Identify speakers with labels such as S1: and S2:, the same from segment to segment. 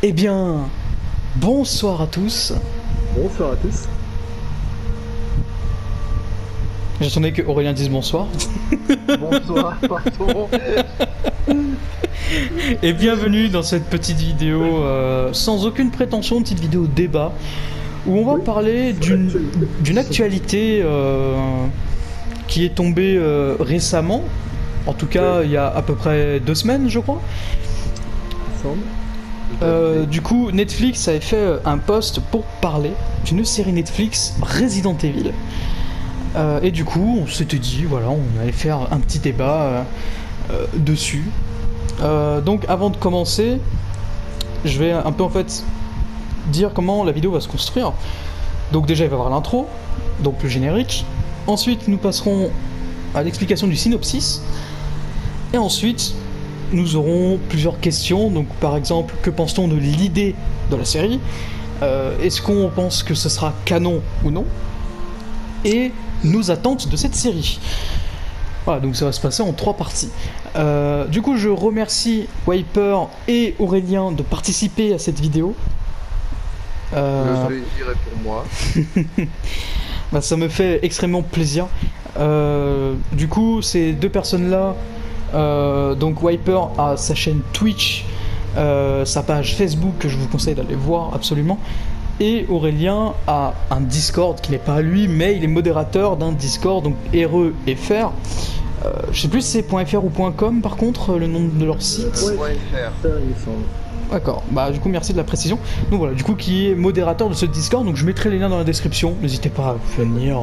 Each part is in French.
S1: Eh bien, bonsoir à tous.
S2: Bonsoir à tous.
S1: J'attendais que Aurélien dise bonsoir.
S2: Bonsoir, pardon.
S1: Et bienvenue dans cette petite vidéo sans aucune prétention, une petite vidéo débat où on va
S2: Oui,
S1: parler
S2: sur
S1: d'une actualité qui est tombée récemment. En tout cas, il y a à peu près 2 semaines, je crois.
S2: Ensemble. Tout à fait.
S1: Du coup, Netflix avait fait un post pour parler d'une série Netflix Resident Evil. Et du coup, on s'était dit, voilà, on allait faire un petit débat dessus. Donc, avant de commencer, je vais un peu en fait dire comment la vidéo va se construire. Donc, déjà, il va y avoir l'intro, donc le générique. Ensuite, nous passerons à l'explication du synopsis. Et ensuite, nous aurons plusieurs questions. Donc, par exemple, que pense-t-on de l'idée de la série Est-ce qu'on pense que ce sera canon ou non Et nos attentes de cette série. Voilà, donc ça va se passer en 3 parties. Du coup, je remercie Wiper et Aurélien de participer à cette vidéo.
S2: Le plaisir est pour moi.
S1: Bah, ça me fait extrêmement plaisir. Du coup, ces deux personnes-là, donc Wiper a sa chaîne Twitch, sa page Facebook que je vous conseille d'aller voir absolument. Et Aurélien a un Discord qui n'est pas à lui, mais il est modérateur d'un Discord, donc REFR. Je sais plus si c'est .fr ou .com par contre, le nom de leur site.
S2: Ouais,
S3: .fr.
S2: ça, il me semble.
S1: D'accord, bah du coup merci de la précision. Donc voilà, du coup qui est modérateur de ce Discord, donc je mettrai les liens dans la description, n'hésitez pas à venir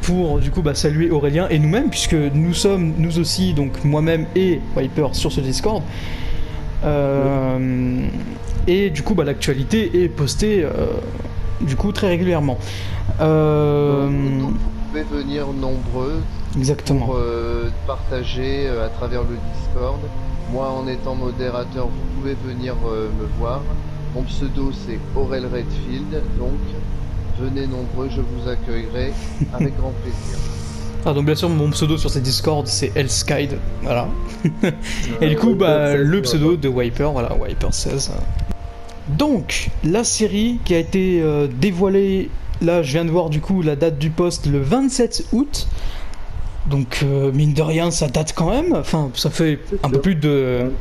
S1: pour du coup saluer Aurélien et nous-mêmes, puisque nous sommes nous aussi, donc moi-même et Wiper sur ce Discord. Et du coup l'actualité est postée du coup très régulièrement.
S3: Donc, vous pouvez venir nombreux
S1: Exactement.
S3: pour partager à travers le Discord. Moi, en étant modérateur, vous pouvez venir me voir. Mon pseudo, c'est Aurel Redfield. Donc, venez nombreux, je vous accueillerai avec grand plaisir.
S1: Ah, donc bien sûr mon pseudo sur ces Discord c'est Elskide, voilà. Et du coup le pseudo de Wiper, voilà, Wiper16. Donc la série qui a été dévoilée, là je viens de voir du coup la date du post le 27 août. Donc mine de rien ça date quand même, enfin ça fait un peu plus de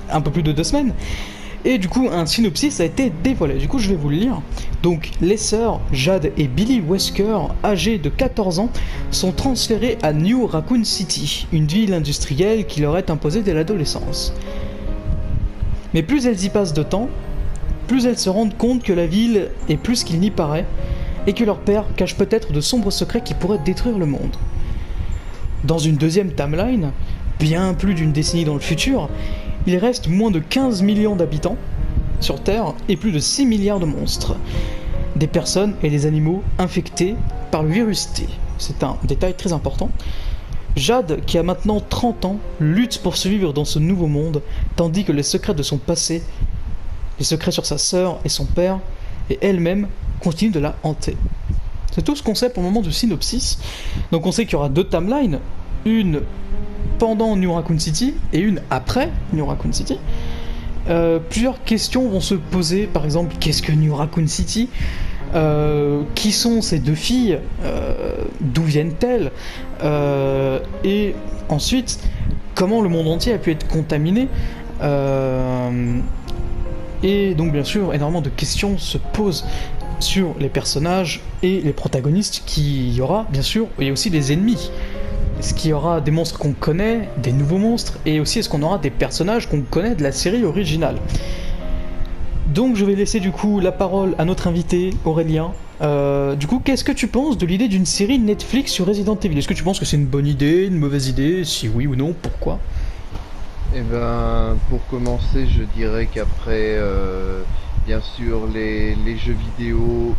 S1: 2 semaines. Et du coup, un synopsis a été dévoilé. Du coup, je vais vous le lire. Donc, les sœurs Jade et Billy Wesker, âgées de 14 ans, sont transférées à New Raccoon City, une ville industrielle qui leur est imposée dès l'adolescence. Mais plus elles y passent de temps, plus elles se rendent compte que la ville est plus qu'il n'y paraît, et que leur père cache peut-être de sombres secrets qui pourraient détruire le monde. Dans une deuxième timeline, bien plus d'une décennie dans le futur, il reste moins de 15 millions d'habitants sur Terre et plus de 6 milliards de monstres. Des personnes et des animaux infectés par le virus T. C'est un détail très important. Jade, qui a maintenant 30 ans, lutte pour survivre dans ce nouveau monde, tandis que les secrets de son passé, les secrets sur sa sœur et son père, et elle-même, continuent de la hanter. C'est tout ce qu'on sait pour le moment du synopsis. Donc on sait qu'il y aura 2 timelines, une pendant New Raccoon City et une après New Raccoon City. Plusieurs questions vont se poser, par exemple, qu'est-ce que New Raccoon City Qui sont ces 2 filles D'où viennent-elles Et ensuite, comment le monde entier a pu être contaminé Et donc, bien sûr, énormément de questions se posent sur les personnages et les protagonistes qu'il y aura, bien sûr, et aussi les ennemis. Est-ce qu'il y aura des monstres qu'on connaît, des nouveaux monstres, et aussi est-ce qu'on aura des personnages qu'on connaît de la série originale? Donc je vais laisser du coup la parole à notre invité Aurélien. Du coup, qu'est-ce que tu penses de l'idée d'une série Netflix sur Resident Evil? Est-ce que tu penses que c'est une bonne idée, une mauvaise idée? Si oui ou non, pourquoi?
S3: Eh ben, pour commencer, je dirais qu'après, bien sûr, les jeux vidéo,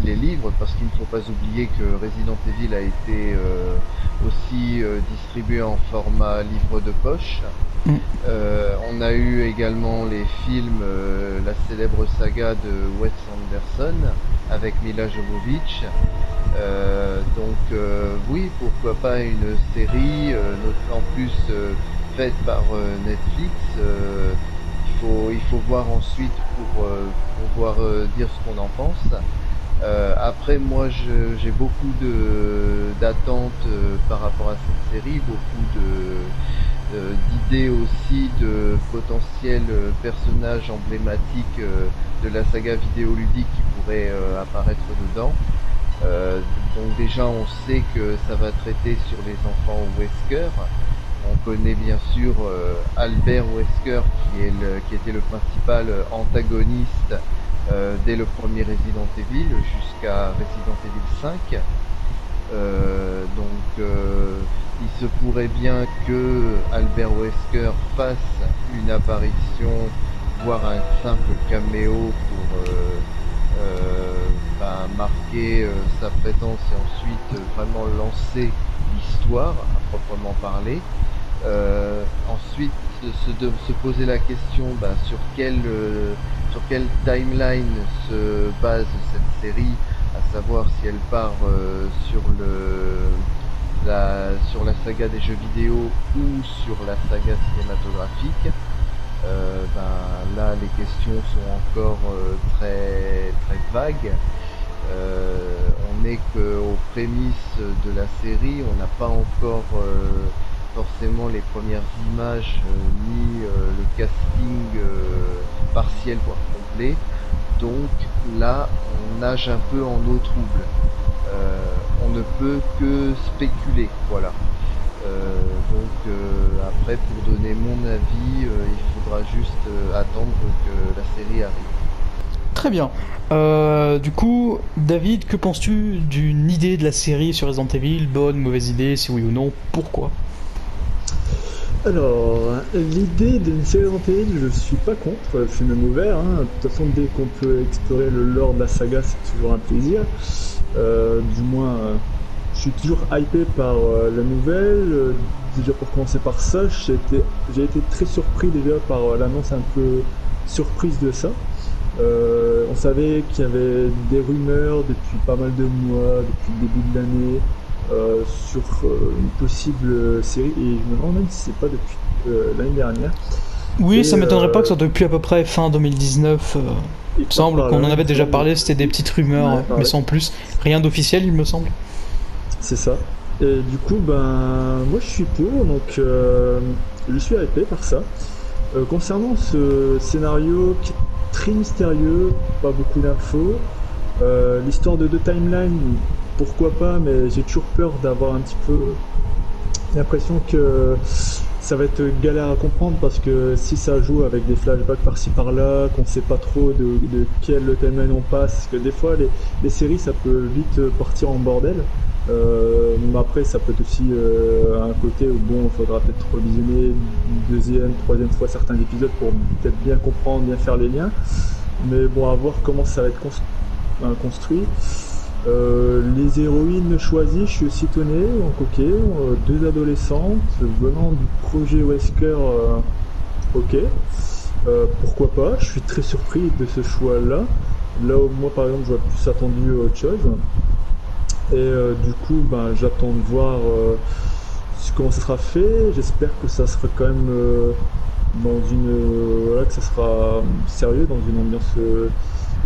S3: les livres, parce qu'il ne faut pas oublier que Resident Evil a été aussi distribué en format livre de poche.
S1: Mm.
S3: On a eu également les films, la célèbre saga de Wes Anderson avec Mila Jovovich. Oui, pourquoi pas une série, en plus faite par Netflix. faut voir ensuite pour pouvoir dire ce qu'on en pense. Après, moi, j'ai beaucoup d'attentes par rapport à cette série, beaucoup d'idées aussi de potentiels personnages emblématiques de la saga vidéoludique qui pourraient apparaître dedans. Donc déjà, on sait que ça va traiter sur les enfants Wesker. On connaît bien sûr Albert Wesker qui était le principal antagoniste dès le premier Resident Evil jusqu'à Resident Evil 5. Il se pourrait bien que Albert Wesker fasse une apparition, voire un simple caméo pour marquer sa présence et ensuite vraiment lancer l'histoire à proprement parler. Ensuite se poser la question sur quelle timeline se base cette série, à savoir si elle part sur la saga des jeux vidéo ou sur la saga cinématographique. Là les questions sont encore très très vagues. On n'est qu'aux prémices de la série, on n'a pas encore forcément les premières images ni le casting partiel voire complet. Donc là on nage un peu en eau trouble. On ne peut que spéculer, voilà. Après, pour donner mon avis, il faudra juste attendre que la série arrive.
S1: Très bien. Du coup, David, que penses-tu d'une idée de la série sur Resident Evil? Bonne, mauvaise idée, si oui ou non, pourquoi?
S2: Alors, l'idée d'une série Resident Evil, je suis pas contre, je suis même ouvert. De toute façon, dès qu'on peut explorer le lore de la saga, c'est toujours un plaisir. Du moins, je suis toujours hypé par la nouvelle. Déjà pour commencer par ça, j'ai été très surpris déjà par l'annonce un peu surprise de ça. On savait qu'il y avait des rumeurs depuis pas mal de mois, depuis le début de l'année, sur une possible série, et je me demande même si c'est pas depuis l'année dernière.
S1: Oui,
S2: et
S1: ça m'étonnerait pas que ce soit depuis à peu près fin 2019. Il me semble qu'on en avait déjà parlé, c'était des petites rumeurs, mais sans plus. Rien d'officiel, il me semble.
S2: C'est ça. Et du coup, moi je suis pour, donc je suis hypé par ça. Concernant ce scénario qui est très mystérieux, pas beaucoup d'infos, l'histoire de deux timelines, pourquoi pas, mais j'ai toujours peur d'avoir un petit peu l'impression que ça va être galère à comprendre, parce que si ça joue avec des flashbacks par-ci par-là, qu'on sait pas trop de quelle timeline on passe, parce que des fois les séries ça peut vite partir en bordel. Mais après ça peut être aussi un côté où il faudra peut-être revisionner une deuxième, troisième fois certains épisodes pour peut-être bien comprendre, bien faire les liens. Mais bon, à voir comment ça va être construit. Les héroïnes choisies, je suis aussi étonné, donc ok, deux adolescentes venant du projet Wesker, ok, pourquoi pas, je suis très surpris de ce choix là où moi par exemple j'aurais plus attendu autre chose, et du coup j'attends de voir comment ça sera fait. J'espère que ça sera quand même dans une que ça sera sérieux, dans une ambiance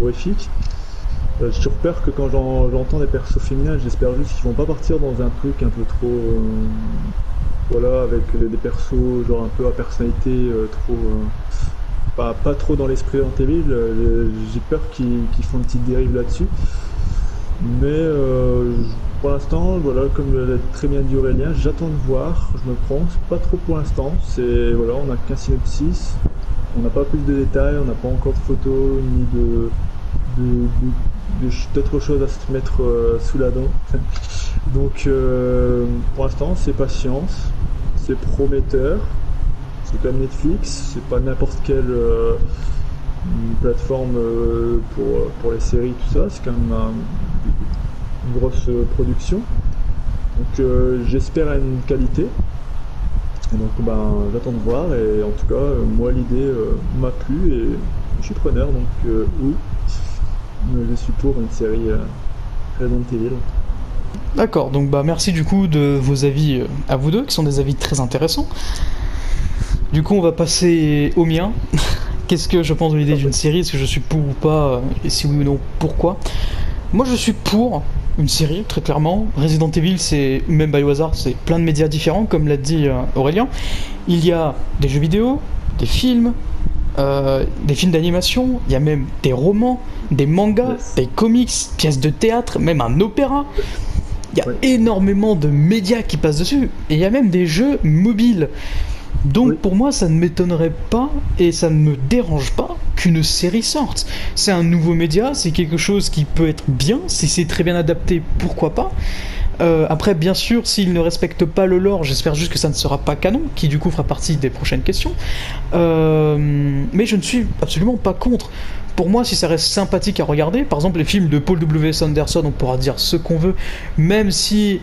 S2: horrifique. J'ai toujours peur que quand j'entends des persos féminins, j'espère juste qu'ils vont pas partir dans un truc un peu trop avec des persos genre un peu à personnalité trop pas trop dans l'esprit Resident Evil. J'ai peur qu'ils font une petite dérive là-dessus. Mais pour l'instant, comme l'a très bien dit Aurélien, j'attends de voir, je me prononce pas trop pour l'instant. On n'a qu'un synopsis, on n'a pas plus de détails, on n'a pas encore de photos ni d'autres choses à se mettre sous la dent. Donc pour l'instant c'est patience, c'est prometteur, c'est comme Netflix, c'est pas n'importe quelle plateforme pour les séries, tout ça, c'est quand même une grosse production. Donc j'espère à une qualité. Et donc j'attends de voir, et en tout cas moi l'idée m'a plu et je suis preneur, donc oui. Je suis pour une série Resident Evil.
S1: D'accord, donc merci du coup de vos avis à vous deux, qui sont des avis très intéressants. Du coup on va passer au mien, qu'est-ce que je pense de l'idée d'une série? Est-ce que je suis pour ou pas? Et si oui ou non, pourquoi? Moi, je suis pour une série, très clairement. Resident Evil, c'est, même Biohazard, c'est plein de médias différents, comme l'a dit Aurélien. Il y a des jeux vidéo, des films d'animation, il y a même des romans, des mangas, des comics, pièces de théâtre, même un opéra. Il y a énormément de médias qui passent dessus. Et il y a même des jeux mobiles. Donc pour moi, ça ne m'étonnerait pas et ça ne me dérange pas qu'une série sorte. C'est un nouveau média, c'est quelque chose qui peut être bien, si c'est très bien adapté, pourquoi pas. Après, bien sûr, s'il ne respecte pas le lore, j'espère juste que ça ne sera pas canon, qui du coup fera partie des prochaines questions. Mais je ne suis absolument pas contre. Pour moi, si ça reste sympathique à regarder, par exemple les films de Paul W.S. Anderson, on pourra dire ce qu'on veut, même si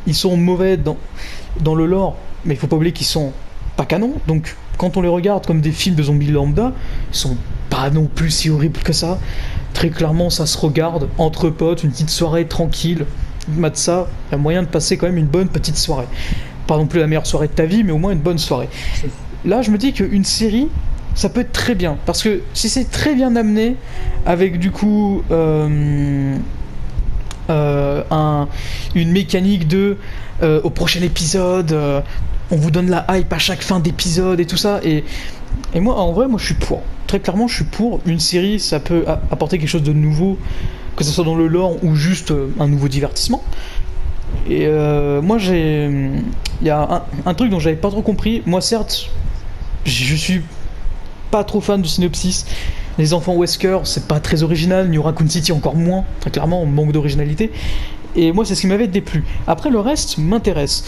S1: ils sont mauvais dans le lore, mais il faut pas oublier qu'ils sont pas canon, donc quand on les regarde comme des films de zombies lambda, ils sont pas non plus si horribles que ça. Très clairement, ça se regarde entre potes, une petite soirée tranquille. Mat ça, il y a moyen de passer quand même une bonne petite soirée. Pas non plus la meilleure soirée de ta vie, mais au moins une bonne soirée. Là, je me dis qu'une série, ça peut être très bien, parce que si c'est très bien amené, avec du coup une mécanique de au prochain épisode, on vous donne la hype à chaque fin d'épisode et tout ça, et moi en vrai, moi je suis pour. Très clairement, je suis pour. Une série, ça peut apporter quelque chose de nouveau, que ce soit dans le lore ou juste un nouveau divertissement. Et moi il y a un truc dont j'avais pas trop compris. Moi certes, je suis pas trop fan du synopsis. Les enfants Wesker, c'est pas très original, New Raccoon City encore moins, très clairement, on manque d'originalité. Et moi c'est ce qui m'avait déplu. Après le reste m'intéresse.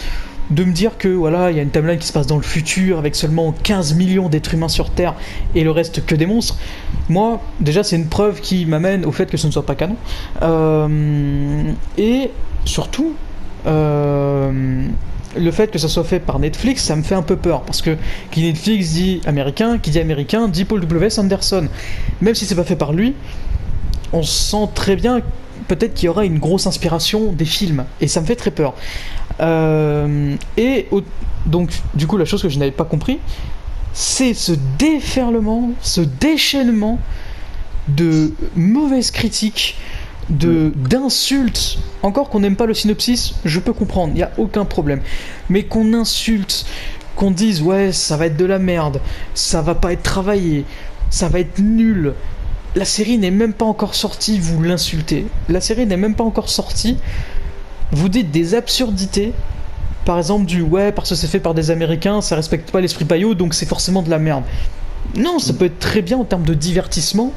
S1: De me dire que voilà, il y a une timeline qui se passe dans le futur avec seulement 15 millions d'êtres humains sur Terre et le reste que des monstres. Moi, déjà, c'est une preuve qui m'amène au fait que ce ne soit pas canon. Et surtout, le fait que ça soit fait par Netflix, ça me fait un peu peur. Parce que qui Netflix dit américain, qui dit américain dit Paul W.S. Anderson. Même si c'est pas fait par lui, on sent très bien peut-être qu'il y aura une grosse inspiration des films. Et ça me fait très peur. Donc, du coup, la chose que je n'avais pas compris, c'est ce déferlement, ce déchaînement de mauvaises critiques, d'insultes. Encore qu'on n'aime pas le synopsis, je peux comprendre, il n'y a aucun problème. Mais qu'on insulte, qu'on dise ouais, ça va être de la merde, ça va pas être travaillé, ça va être nul. La série n'est même pas encore sortie, vous l'insultez. La série n'est même pas encore sortie. Vous dites des absurdités, par exemple du ouais parce que c'est fait par des Américains, ça respecte pas l'esprit Payot, donc c'est forcément de la merde. Non, ça peut être très bien en termes de divertissement.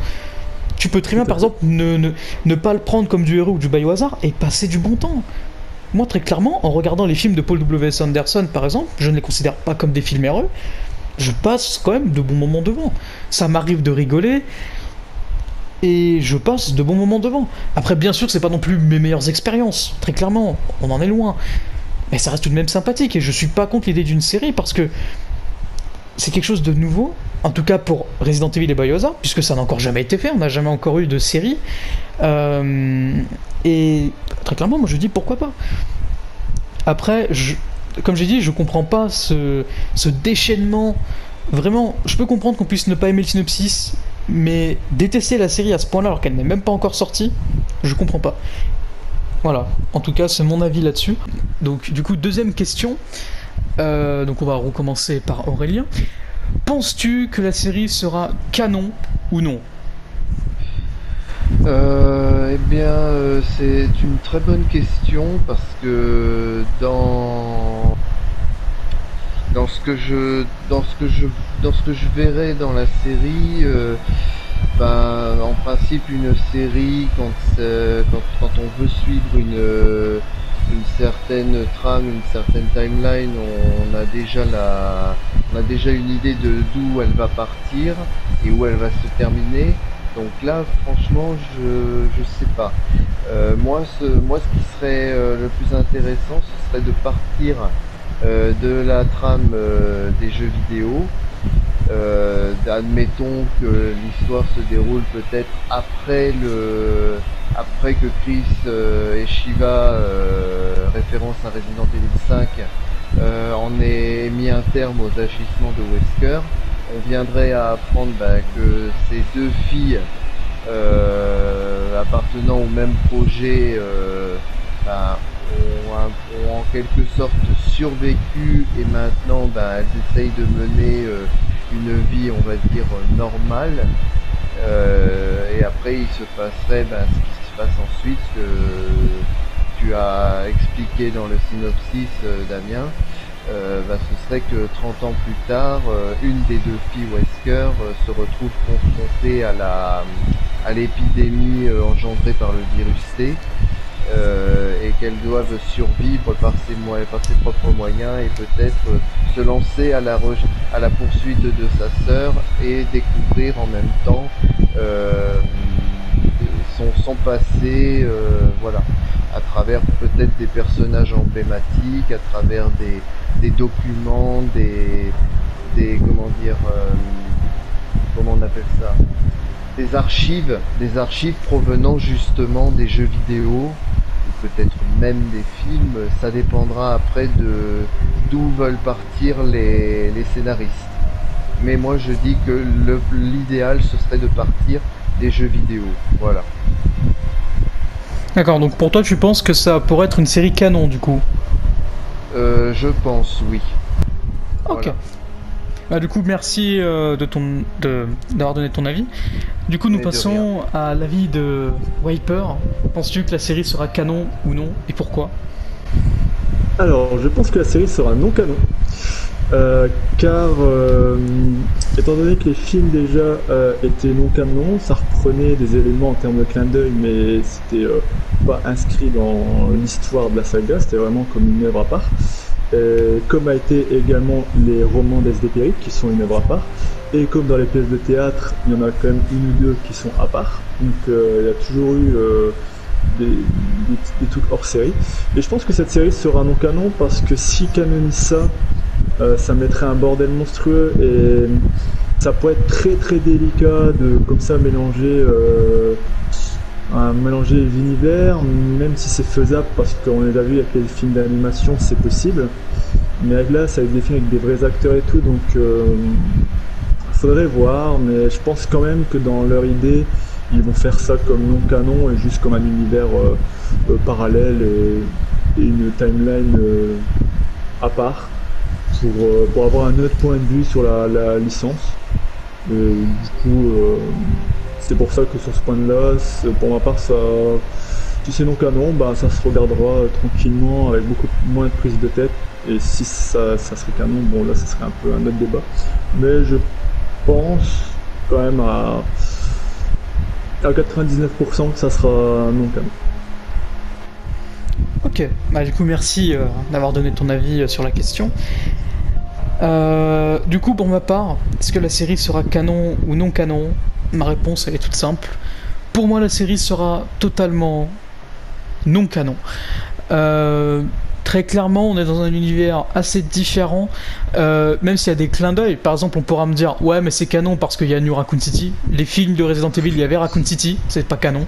S1: Tu peux très bien, par exemple, ne pas le prendre comme du héros ou du Biohazard et passer du bon temps. Moi, très clairement, en regardant les films de Paul W.S. Anderson, par exemple, je ne les considère pas comme des films heureux. Je passe quand même de bons moments devant. Ça m'arrive de rigoler. Et je passe de bons moments devant. Après, bien sûr, c'est pas non plus mes meilleures expériences. Très clairement, on en est loin. Mais ça reste tout de même sympathique. Et je suis pas contre l'idée d'une série parce que c'est quelque chose de nouveau. En tout cas pour Resident Evil et Biohazard, puisque ça n'a encore jamais été fait. On n'a jamais encore eu de série. Et très clairement, moi je dis pourquoi pas. Après, comme j'ai dit, je comprends pas ce déchaînement. Vraiment, je peux comprendre qu'on puisse ne pas aimer le synopsis, mais détester la série à ce point-là alors qu'elle n'est même pas encore sortie, je comprends pas. Voilà, en tout cas c'est mon avis là-dessus. Donc du coup, deuxième question, donc on va recommencer par Aurélien. Penses-tu que la série sera canon ou non ?
S3: C'est une très bonne question parce que dans ce que je verrai dans la série, en principe une série quand on veut suivre une certaine trame, une certaine timeline, on a déjà une idée de d'où elle va partir et où elle va se terminer. Donc là, franchement, je sais pas. Moi, ce qui serait le plus intéressant, ce serait de partir de la trame des jeux vidéo. Admettons que l'histoire se déroule peut-être après que Chris et Shiva, référence à Resident Evil 5, en ait mis un terme aux agissements de Wesker. on viendrait à apprendre que ces deux filles appartenant au même projet ont en quelque sorte survécu et maintenant elles essayent de mener une vie, on va dire, normale. Et après il se passerait ce qui se passe ensuite, que tu as expliqué dans le synopsis, Damien. Ce serait que 30 ans plus tard, une des deux filles Wesker se retrouve confrontée à l'épidémie engendrée par le virus C, et qu'elles doivent survivre par ses propres moyens et peut-être se lancer à la poursuite de sa sœur et découvrir en même temps son passé, voilà, à travers peut-être des personnages emblématiques, à travers des documents, comment dire, comment on appelle ça, des archives provenant justement des jeux vidéo, ou peut-être même des films. Ça dépendra après d'où veulent partir les scénaristes. Mais moi je dis que l'idéal ce serait de partir des jeux vidéo, voilà.
S1: D'accord, donc pour toi tu penses que ça pourrait être une série canon du coup?
S3: Je pense, oui.
S1: Ok.
S3: Voilà.
S1: Du coup, merci d'avoir donné ton avis. Du coup, nous passons à l'avis de Wiper. Penses-tu que la série sera canon ou non, et pourquoi?
S2: Alors, je pense que la série sera non canon. Car étant donné que les films déjà étaient non canons, ça reprenait des événements en termes de clin d'œil, mais c'était pas inscrit dans l'histoire de la saga, c'était vraiment comme une œuvre à part. Comme a été également les romans d'S.D. qui sont une œuvre à part, et comme dans les pièces de théâtre, il y en a quand même une ou deux qui sont à part, donc il y a toujours eu des trucs hors série. Et je pense que cette série sera non canon parce que si canonise ça, ça mettrait un bordel monstrueux et ça pourrait être très très délicat de comme ça mélanger les univers, même si c'est faisable parce qu'on les a vus avec les films d'animation, c'est possible. Mais avec là, ça va être des films avec des vrais acteurs et tout, donc faudrait voir. Mais je pense quand même que dans leur idée, ils vont faire ça comme non canon et juste comme un univers parallèle et une timeline à part pour avoir un autre point de vue sur la licence. Et du coup, c'est pour ça que sur ce point de là, pour ma part, ça, si c'est non canon, ça se regardera tranquillement avec beaucoup moins de prise de tête. Et si ça serait canon, bon là, ça serait un peu un autre débat. Mais je pense quand même à 99% que ça sera non canon.
S1: Ok, du coup merci d'avoir donné ton avis sur la question. Du coup pour ma part, est-ce que la série sera canon ou non canon? Ma réponse elle est toute simple. Pour moi la série sera totalement non canon. Très clairement, on est dans un univers assez différent, même s'il y a des clins d'œil. Par exemple, on pourra me dire, ouais, mais c'est canon parce qu'il y a New Raccoon City. Les films de Resident Evil, il y avait Raccoon City, c'est pas canon.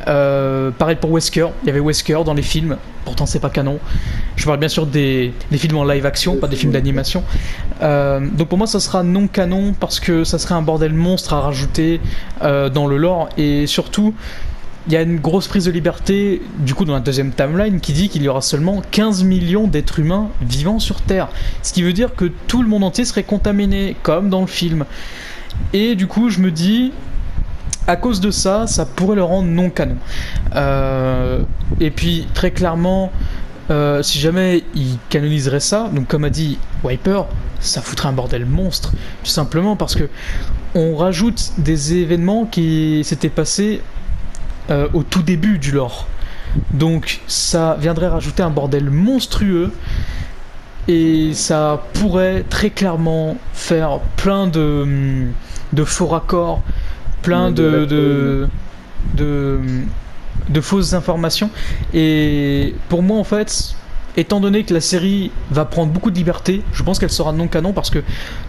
S1: Pareil pour Wesker, il y avait Wesker dans les films, pourtant c'est pas canon. Je parle bien sûr des films en live action, pas des films d'animation. Donc pour moi, ça sera non canon parce que ça serait un bordel monstre à rajouter dans le lore, et surtout, il y a une grosse prise de liberté, du coup, dans la deuxième timeline, qui dit qu'il y aura seulement 15 millions d'êtres humains vivant sur Terre. Ce qui veut dire que tout le monde entier serait contaminé, comme dans le film. Et du coup, je me dis, à cause de ça, ça pourrait le rendre non canon. Et puis, très clairement, si jamais il canoniserait ça, donc comme a dit Wiper, ça foutrait un bordel monstre. Tout simplement parce que on rajoute des événements qui s'étaient passés au tout début du lore. Donc ça viendrait rajouter un bordel monstrueux et ça pourrait très clairement faire plein de faux raccords, plein de fausses informations. Et pour moi en fait, étant donné que la série va prendre beaucoup de liberté, je pense qu'elle sera non canon parce que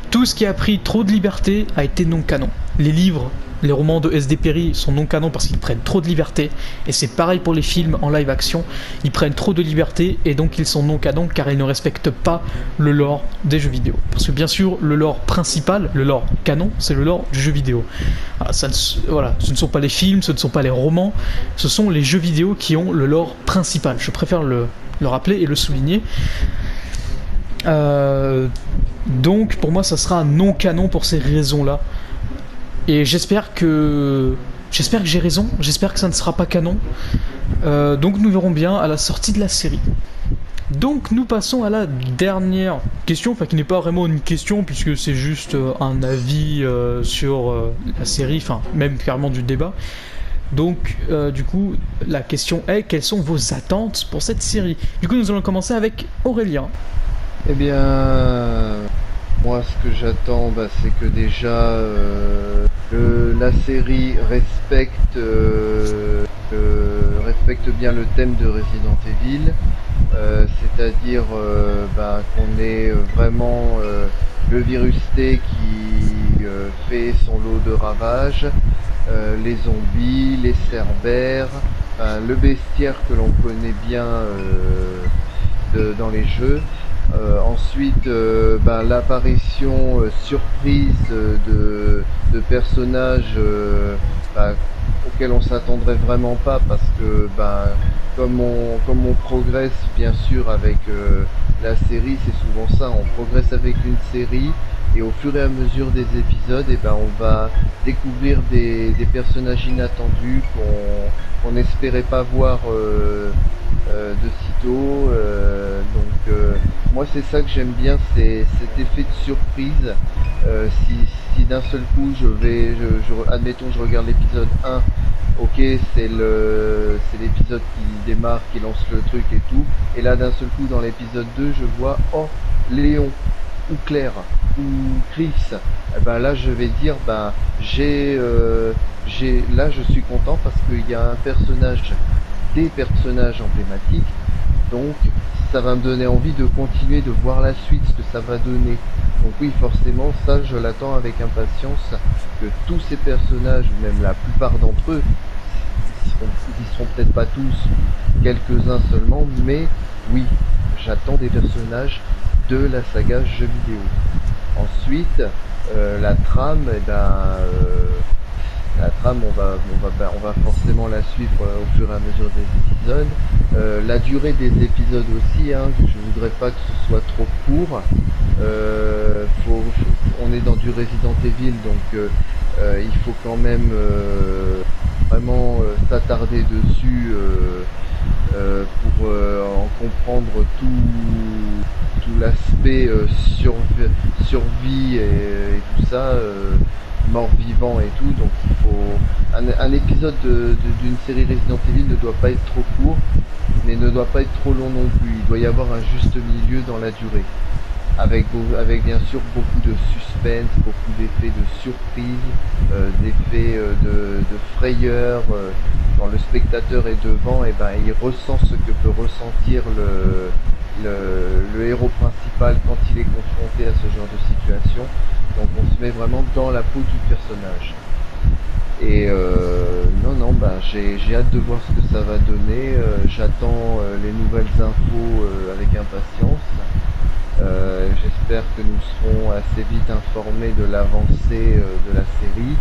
S1: tout ce qui a pris trop de liberté a été non canon. Les livres les romans de S.D. Perry sont non canons parce qu'ils prennent trop de liberté, et c'est pareil pour les films en live action, ils prennent trop de liberté et donc ils sont non canons car ils ne respectent pas le lore des jeux vidéo. Parce que bien sûr, le lore principal, le lore canon, c'est le lore du jeu vidéo. Voilà, ce ne sont pas les films, ce ne sont pas les romans, ce sont les jeux vidéo qui ont le lore principal. Je préfère le rappeler et le souligner. Donc pour moi ça sera non canon pour ces raisons-là. Et j'espère que j'ai raison, j'espère que ça ne sera pas canon. Donc nous verrons bien à la sortie de la série. Donc nous passons à la dernière question, enfin qui n'est pas vraiment une question puisque c'est juste un avis sur la série, enfin même carrément du débat. Donc du coup la question est, quelles sont vos attentes pour cette série? Du coup nous allons commencer avec Aurélien.
S3: Eh bien, moi ce que j'attends, c'est que déjà la série respecte bien le thème de Resident Evil, c'est-à-dire qu'on ait vraiment le virus T qui fait son lot de ravages, les zombies, les cerbères, le bestiaire que l'on connaît bien dans les jeux. Ensuite, l'apparition surprise de personnages auxquels on s'attendrait vraiment pas, parce que comme on progresse bien sûr avec la série, c'est souvent ça, on progresse avec une série et au fur et à mesure des épisodes, on va découvrir des personnages inattendus qu'on n'espérait pas voir de sitôt. Moi c'est ça que j'aime bien, c'est cet effet de surprise. Si d'un seul coup admettons je regarde l'épisode 1, ok, c'est l'épisode qui démarre, qui lance le truc et tout, et là d'un seul coup dans l'épisode 2 je vois Léon ou Claire ou Chris, là je vais dire là je suis content parce qu'il y a des personnages emblématiques, donc ça va me donner envie de continuer de voir la suite, ce que ça va donner. Donc oui, forcément, ça je l'attends avec impatience, que tous ces personnages, ou même la plupart d'entre eux, ils seront peut-être pas tous, quelques-uns seulement, mais oui, j'attends des personnages de la saga jeux vidéo. Ensuite, la trame, on va forcément la suivre au fur et à mesure des épisodes. La durée des épisodes aussi, je voudrais pas que ce soit trop court. On est dans du Resident Evil, donc il faut quand même vraiment s'attarder dessus pour en comprendre tout l'aspect survie et tout ça. Mort-vivant et tout, donc il faut un épisode d'une série Resident Evil ne doit pas être trop court, mais ne doit pas être trop long non plus. Il doit y avoir un juste milieu dans la durée, avec bien sûr beaucoup de suspense, beaucoup d'effets de surprise, d'effets de frayeur. Quand le spectateur est devant, il ressent ce que peut ressentir le héros principal quand il est confronté à ce genre de situation. Donc on se met vraiment dans la peau du personnage. Et j'ai hâte de voir ce que ça va donner. J'attends les nouvelles infos avec impatience. J'espère que nous serons assez vite informés de l'avancée de la série,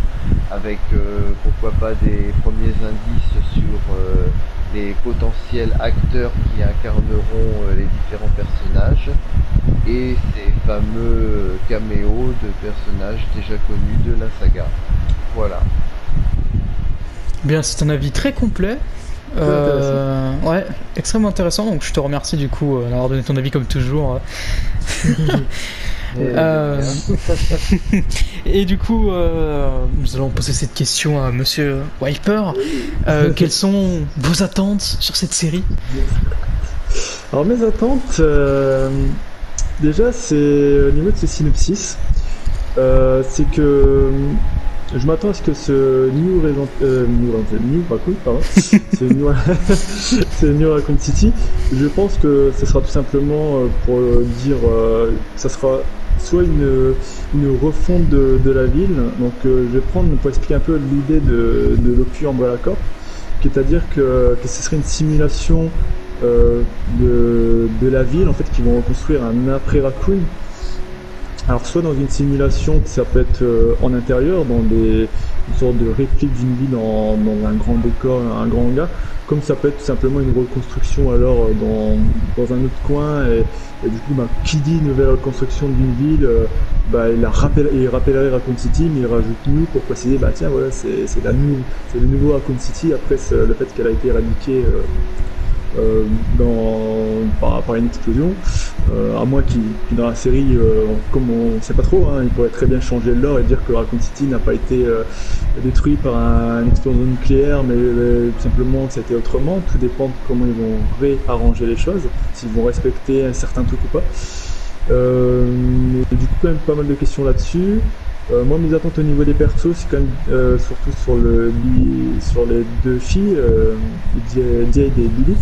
S3: avec pourquoi pas des premiers indices sur les potentiels acteurs qui incarneront les différents personnages et ces fameux caméos de personnages déjà connus de la saga. Voilà.
S1: Bien, c'est un avis très complet. Ouais, extrêmement intéressant, donc je te remercie du coup d'avoir donné ton avis comme toujours. Et du coup, nous allons poser cette question à Monsieur Wiper. Quelles sont vos attentes sur cette série?
S2: Alors mes attentes, déjà c'est au niveau de ce synopsis, c'est que je m'attends à ce que ce New Raccoon City, je pense que ce sera tout simplement pour dire ça sera soit une refonte de la ville. Donc je vais prendre pour expliquer un peu l'idée de l'Ocu Umbrella Corp, c'est-à-dire que ce serait une simulation de la ville en fait, qui vont reconstruire un après Raccoon. Alors soit dans une simulation, ça peut être en intérieur, dans une sorte de réplique d'une ville dans un grand décor, un grand hangar, comme ça peut être tout simplement une reconstruction alors dans un autre coin, et du coup qui dit nouvelle reconstruction d'une ville, il rappellerait Raccoon City, mais il rajoute New pour préciser tiens voilà c'est le nouveau Raccoon City après le fait qu'elle a été éradiquée par une explosion, à moins qu'il dans la série, comme on sait pas trop, il pourrait très bien changer le lore et dire que Raccoon City n'a pas été détruit par une explosion nucléaire, mais tout simplement que ça a été autrement. Tout dépend de comment ils vont réarranger les choses, s'ils vont respecter un certain truc ou pas. Du coup quand même pas mal de questions là-dessus. Moi, mes attentes au niveau des persos, c'est quand même surtout sur les deux filles, Jade et Billy.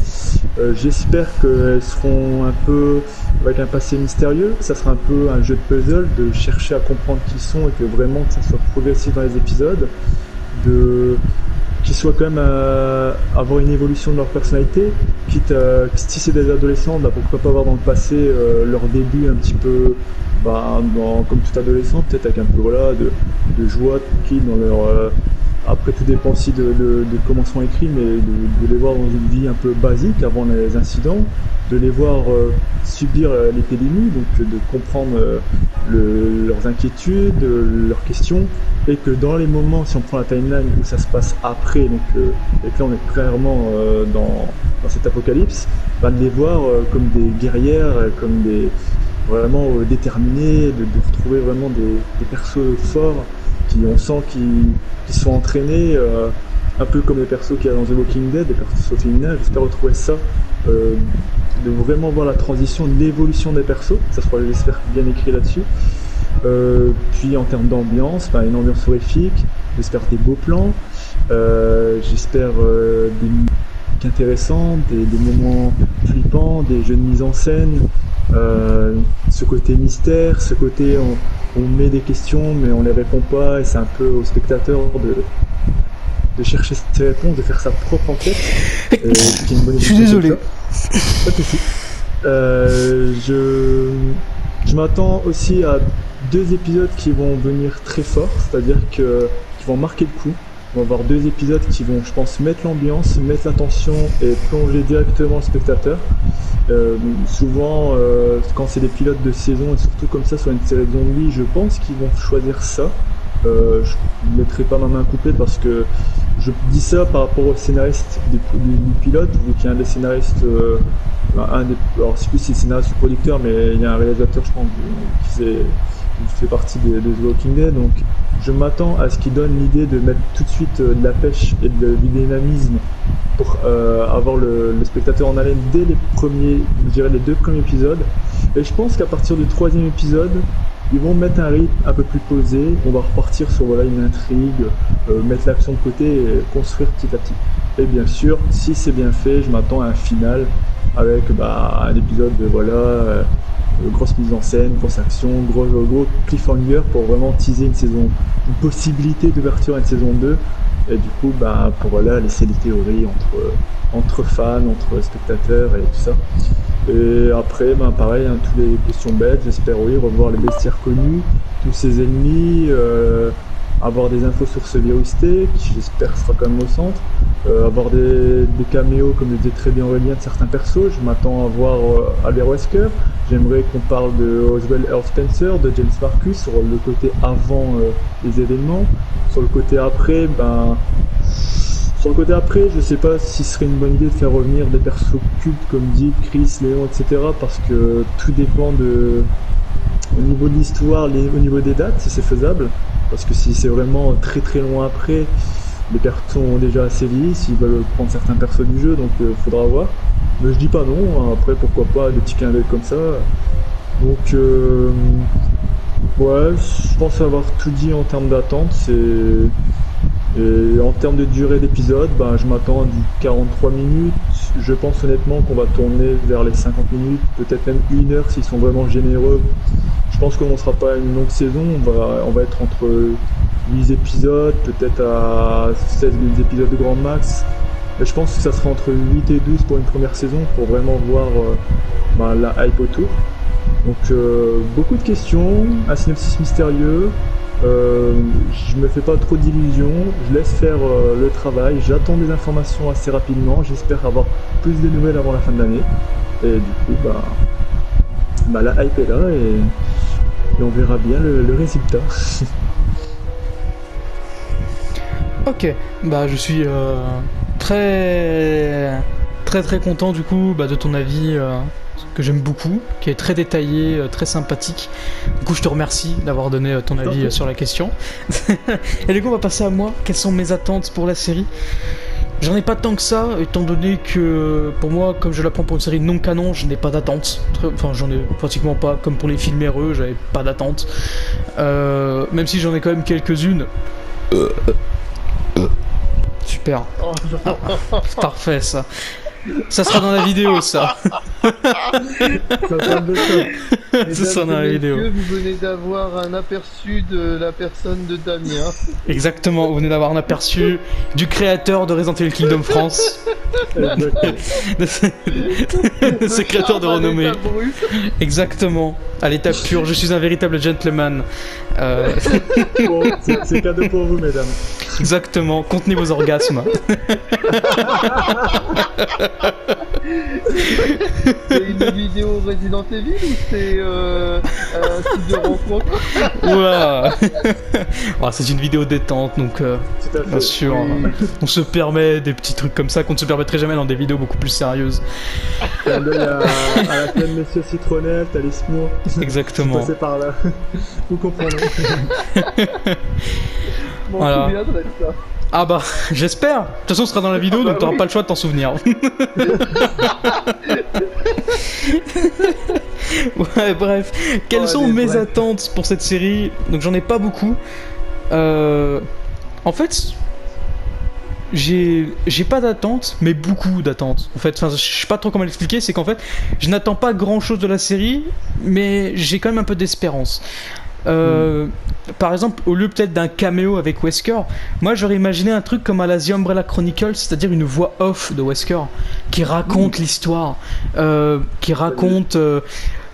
S2: J'espère qu'elles seront un peu avec un passé mystérieux. Ça sera un peu un jeu de puzzle, de chercher à comprendre qui ils sont et que vraiment que ça soit progressif dans les épisodes, qu'ils soient quand même avoir une évolution de leur personnalité, quitte si c'est des adolescents, pourquoi pas avoir dans le passé leur début un petit peu. Comme tout adolescent, peut-être avec un peu de joie tranquille dans leur. Après, tout dépend aussi de comment sont écrits, mais de les voir dans une vie un peu basique avant les incidents, de les voir subir l'épidémie, donc de comprendre leurs inquiétudes, leurs questions, et que dans les moments, si on prend la timeline où ça se passe après, donc et que là on est clairement dans cet apocalypse, de les voir comme des guerrières, comme des vraiment déterminés, de retrouver vraiment des persos forts qui on sent qui sont entraînés, un peu comme les persos qu'il y a dans The Walking Dead, des persos féminins. J'espère retrouver ça, de vraiment voir la transition, l'évolution des persos, ça sera j'espère bien écrit là-dessus. Puis en termes d'ambiance, une ambiance horrifique, j'espère des beaux plans, j'espère des musiques intéressantes, des moments flippants, des jeux de mise en scène. Ce côté mystère, ce côté on met des questions mais on les répond pas, et c'est un peu au spectateur de chercher ses réponses, de faire sa propre enquête.
S1: Je suis désolé.
S2: Pas de soucis. Je m'attends aussi à 2 épisodes qui vont venir très forts, c'est-à-dire qui vont marquer le coup. On va avoir 2 épisodes qui vont, je pense, mettre l'ambiance, mettre l'attention et plonger directement le spectateur. Souvent, quand c'est des pilotes de saison, et surtout comme ça sur une série de zombies, je pense qu'ils vont choisir ça. Je ne mettrai pas ma main coupée parce que je dis ça par rapport au scénariste du pilote, vu qu'il y a un des scénaristes, alors je sais plus si c'est le scénariste ou le producteur, mais il y a un réalisateur, je pense, qui fait partie de The Walking Dead, donc je m'attends à ce qu'il donne l'idée de mettre tout de suite de la pêche et du dynamisme pour avoir le spectateur en haleine dès les 2 premiers épisodes. Et je pense qu'à partir du 3e épisode, ils vont mettre un rythme un peu plus posé, on va repartir sur une intrigue, mettre l'action de côté et construire petit à petit. Et bien sûr, si c'est bien fait, je m'attends à un final avec un épisode grosse mise en scène, grosse action, gros cliffhanger pour vraiment teaser une possibilité d'ouverture à une saison 2, et du coup pour laisser les théories entre fans, entre spectateurs et tout ça. Et après pareil, toutes les questions bêtes, j'espère revoir les bestiaires connus, tous ces ennemis, avoir des infos sur ce virus T, qui j'espère sera quand même au centre, avoir des caméos comme le disait très bien Aurélien de certains persos. Je m'attends à voir Albert Wesker, j'aimerais qu'on parle de Oswald Earl Spencer, de James Marcus sur le côté avant les événements. Sur le côté après, je sais pas si ce serait une bonne idée de faire revenir des persos cultes comme Dick, Chris, Léon, etc. parce que tout dépend au niveau de l'histoire, au niveau des dates, si c'est faisable. Parce que si c'est vraiment très très loin après, les persos ont déjà assez vieilli, s'ils veulent prendre certains persos du jeu, donc faudra voir. Mais je dis pas non, après pourquoi pas des petits clins d'œil comme ça. Donc je pense avoir tout dit en termes d'attente. Et en termes de durée d'épisode, je m'attends à du 43 minutes. Je pense honnêtement qu'on va tourner vers les 50 minutes, peut-être même 1 heure s'ils sont vraiment généreux. Je pense qu'on ne sera pas une longue saison, on va être entre 8 épisodes, peut-être à 16 épisodes de grand max. Mais je pense que ça sera entre 8 et 12 pour une première saison, pour vraiment voir la hype autour. Donc beaucoup de questions, un synopsis mystérieux. Je me fais pas trop d'illusions, je laisse faire le travail, j'attends des informations assez rapidement, j'espère avoir plus de nouvelles avant la fin de l'année. Et du coup, la hype est là et on verra bien le résultat.
S1: Ok, je suis très content du coup de ton avis que j'aime beaucoup, qui est très détaillé, très sympathique. Du coup, je te remercie d'avoir donné ton avis sur la question. Et du coup, on va passer à moi. Quelles sont mes attentes pour la série ? J'en ai pas tant que ça, étant donné que pour moi, comme je la prends pour une série non canon, je n'ai pas d'attente. Enfin, j'en ai pratiquement pas. Comme pour les films RE, j'avais pas d'attente. Même si j'en ai quand même quelques-unes. Super. Parfait, ça. Ça sera dans la vidéo, ça. Ça sera dans la vidéo.
S3: Vous venez d'avoir un aperçu de la personne de Damien.
S1: Exactement, vous venez d'avoir un aperçu du créateur de Resident Evil Kingdom France. de ce créateur de renommée. Exactement, à l'état pur, je suis un véritable gentleman.
S2: Bon, c'est cadeau pour vous, mesdames.
S1: Exactement, contenez vos orgasmes.
S3: C'est une vidéo Resident Evil ou c'est un site de rencontre?
S1: Ouah. C'est une vidéo détente, donc bien sûr, on se permet des petits trucs comme ça qu'on ne se permettrait jamais dans des vidéos beaucoup plus sérieuses.
S2: À la plaine Monsieur Citronnette, à l'Esmour.
S1: Exactement.
S2: Passez par là. Vous comprenez.
S3: Bon,
S1: voilà.
S3: Souviendrai de ça.
S1: Ah j'espère. De toute façon, ce sera dans la vidéo, donc t'auras pas le choix de t'en souvenir. Ouais, bref. Quelles sont mes attentes pour cette série ? Donc j'en ai pas beaucoup. En fait, j'ai pas d'attente, mais beaucoup d'attentes. En fait, je sais pas trop comment l'expliquer. C'est qu'en fait, je n'attends pas grand chose de la série, mais j'ai quand même un peu d'espérance. Par exemple, au lieu peut-être d'un caméo avec Wesker, moi j'aurais imaginé un truc comme à la The Umbrella Chronicles, c'est-à-dire une voix off de Wesker qui raconte l'histoire, qui raconte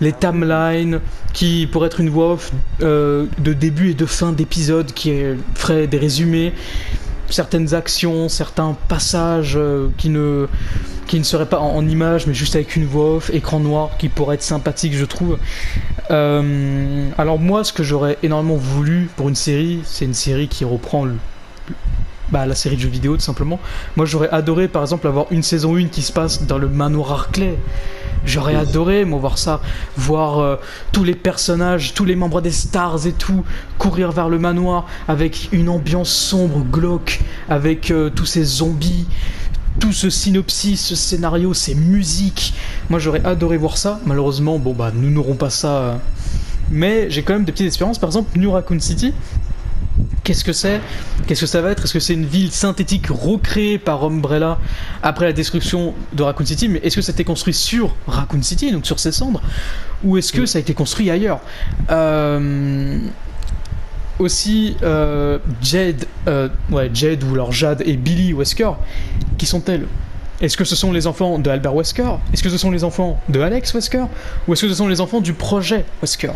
S1: les timelines, qui pourrait être une voix off de début et de fin d'épisode, qui ferait des résumés, certaines actions, certains passages qui ne seraient pas en images mais juste avec une voix off, écran noir, qui pourrait être sympathique, je trouve. Alors moi, ce que j'aurais énormément voulu pour une série, c'est une série qui reprend la série de jeux vidéo, tout simplement. Moi, j'aurais adoré, par exemple, avoir une saison 1 qui se passe dans le manoir Harclay. J'aurais adoré, moi, voir ça, voir tous les personnages, tous les membres des stars et tout, courir vers le manoir avec une ambiance sombre, glauque, avec tous ces zombies, tout ce synopsis, ce scénario, ces musiques. Moi, j'aurais adoré voir ça. Malheureusement, nous n'aurons pas ça. Mais j'ai quand même des petites espérances. Par exemple, New Raccoon City. Qu'est-ce que c'est ? Qu'est-ce que ça va être ? Est-ce que c'est une ville synthétique recréée par Umbrella après la destruction de Raccoon City ? Mais est-ce que ça a été construit sur Raccoon City, donc sur ses cendres ? Ou est-ce que ça a été construit ailleurs ? Aussi, Jade ou alors Jade et Billy Wesker, qui sont-elles ? Est-ce que ce sont les enfants de Albert Wesker ? Est-ce que ce sont les enfants de Alex Wesker ? Ou est-ce que ce sont les enfants du projet Wesker ?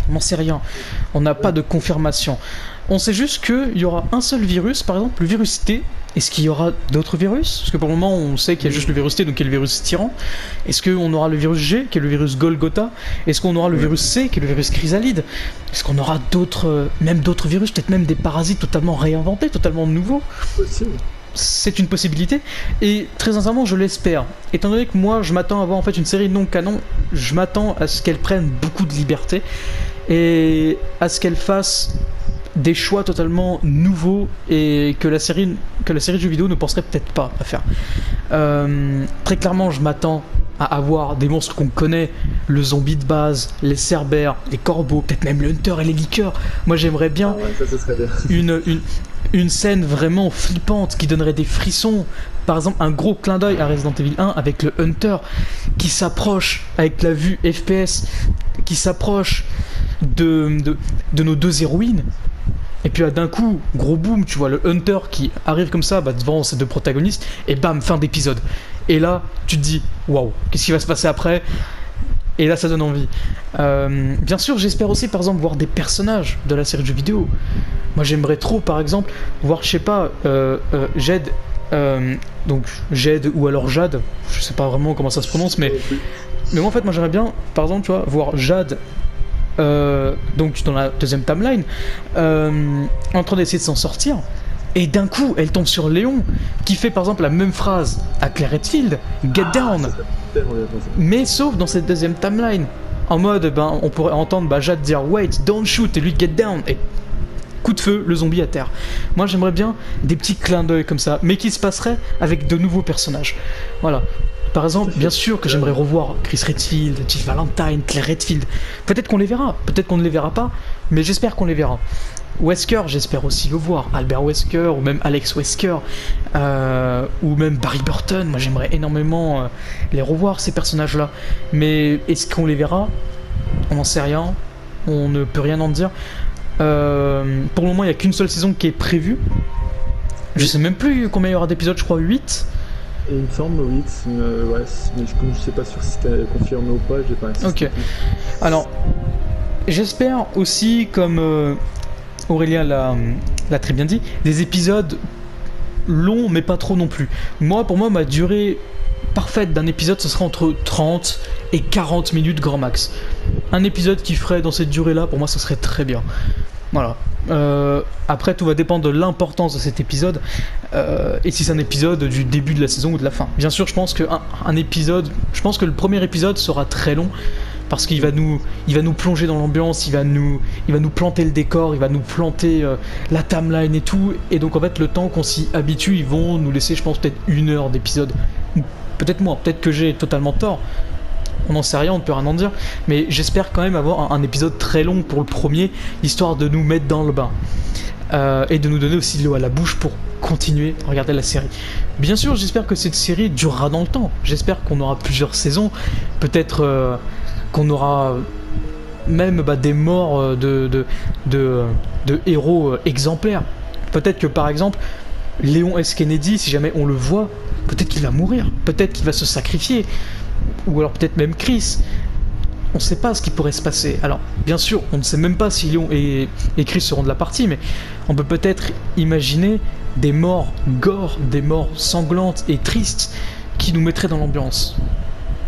S1: On n'en sait rien. On n'a pas de confirmation. On sait juste qu'il y aura un seul virus, par exemple le virus T. Est-ce qu'il y aura d'autres virus ? Parce que pour le moment, on sait qu'il y a juste le virus T, donc qui est le virus tyran. Est-ce qu'on aura le virus G, qui est le virus Golgotha ? Est-ce qu'on aura le virus C, qui est le virus Chrysalide ? Est-ce qu'on aura d'autres virus, peut-être même des parasites totalement réinventés, totalement nouveaux ?
S2: Possible.
S1: C'est une possibilité, et très sincèrement je l'espère. Étant donné que moi je m'attends à voir en fait une série non canon, je m'attends à ce qu'elle prenne beaucoup de liberté et à ce qu'elle fasse des choix totalement nouveaux et que la série de jeux vidéo ne penserait peut-être pas à faire. Très clairement, je m'attends à avoir des monstres qu'on connaît, le zombie de base, les cerbères, les corbeaux, peut-être même le hunter et les liqueurs. Moi j'aimerais bien
S2: ça serait bien.
S1: une scène vraiment flippante qui donnerait des frissons. Par exemple, un gros clin d'œil à Resident Evil 1 avec le Hunter qui s'approche avec la vue FPS, qui s'approche de nos deux héroïnes. Et puis là, d'un coup, gros boom, tu vois le Hunter qui arrive comme ça devant ces deux protagonistes, et bam, fin d'épisode. Et là, tu te dis, waouh, qu'est-ce qui va se passer après? Et là, ça donne envie. Bien sûr, j'espère aussi, par exemple, voir des personnages de la série de jeux vidéo. Moi, j'aimerais trop, par exemple, voir, je sais pas, Jed, donc Jed ou alors Jade, je sais pas vraiment comment ça se prononce, mais moi, en fait, moi, j'aimerais bien, par exemple, tu vois, voir Jade. Donc dans la deuxième timeline, en train d'essayer de s'en sortir, et d'un coup elle tombe sur Léon qui fait par exemple la même phrase à Claire Redfield, Get Down, mais sauf dans cette deuxième timeline, en mode on pourrait entendre Jade dire Wait, don't shoot, et lui Get Down, et coup de feu, le zombie à terre. Moi j'aimerais bien des petits clins d'œil comme ça, mais qui se passeraient avec de nouveaux personnages. Voilà. Par exemple, bien sûr que j'aimerais revoir Chris Redfield, Jill Valentine, Claire Redfield. Peut-être qu'on les verra, peut-être qu'on ne les verra pas, mais j'espère qu'on les verra. Wesker, j'espère aussi le voir. Albert Wesker, ou même Alex Wesker, ou même Barry Burton. Moi, j'aimerais énormément les revoir, ces personnages-là. Mais est-ce qu'on les verra? On n'en sait rien. On ne peut rien en dire. Pour le moment, il n'y a qu'une seule saison qui est prévue. Je sais même plus combien il y aura d'épisodes, je crois 8.
S2: Et il me semble, oui, ouais, mais je sais pas sûr si c'était confirmé ou pas, j'ai pas insisté.
S1: Ok. Alors, j'espère aussi, comme Aurélien l'a très bien dit, des épisodes longs mais pas trop non plus. Pour moi, ma durée parfaite d'un épisode, ce serait entre 30 et 40 minutes grand max. Un épisode qui ferait dans cette durée-là, pour moi, ce serait très bien. Voilà. Après, tout va dépendre de l'importance de cet épisode et si c'est un épisode du début de la saison ou de la fin. Bien sûr, je pense que je pense que le premier épisode sera très long parce qu'il va nous plonger dans l'ambiance, il va nous planter le décor, il va nous planter la timeline et tout. Et donc en fait, le temps qu'on s'y habitue, ils vont nous laisser, je pense, peut-être 1 heure d'épisode. Ou peut-être moins, peut-être que j'ai totalement tort. On n'en sait rien, on ne peut rien en dire, mais j'espère quand même avoir un épisode très long pour le premier, histoire de nous mettre dans le bain. Et de nous donner aussi de l'eau à la bouche pour continuer à regarder la série. Bien sûr, j'espère que cette série durera dans le temps. J'espère qu'on aura plusieurs saisons. Peut-être qu'on aura même des morts de héros exemplaires. Peut-être que par exemple, Léon S. Kennedy, si jamais on le voit, peut-être qu'il va mourir, peut-être qu'il va se sacrifier. Ou alors peut-être même Chris. On ne sait pas ce qui pourrait se passer. Alors, bien sûr, on ne sait même pas si Léon et Chris seront de la partie, mais on peut peut-être imaginer des morts gore, des morts sanglantes et tristes qui nous mettraient dans l'ambiance.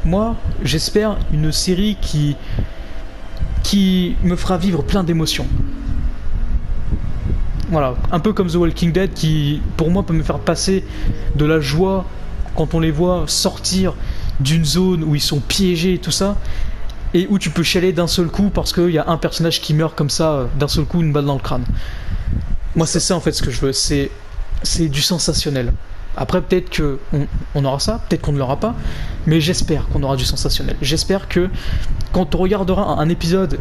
S1: Moi, j'espère une série qui me fera vivre plein d'émotions. Voilà, un peu comme The Walking Dead qui, pour moi, peut me faire passer de la joie quand on les voit sortir d'une zone où ils sont piégés et tout ça, et où tu peux chialer d'un seul coup parce qu'il y a un personnage qui meurt comme ça, d'un seul coup, une balle dans le crâne. Moi, c'est ça en fait ce que je veux, c'est du sensationnel. Après, peut-être qu'on aura ça, peut-être qu'on ne l'aura pas, mais j'espère qu'on aura du sensationnel. J'espère que quand on regardera un épisode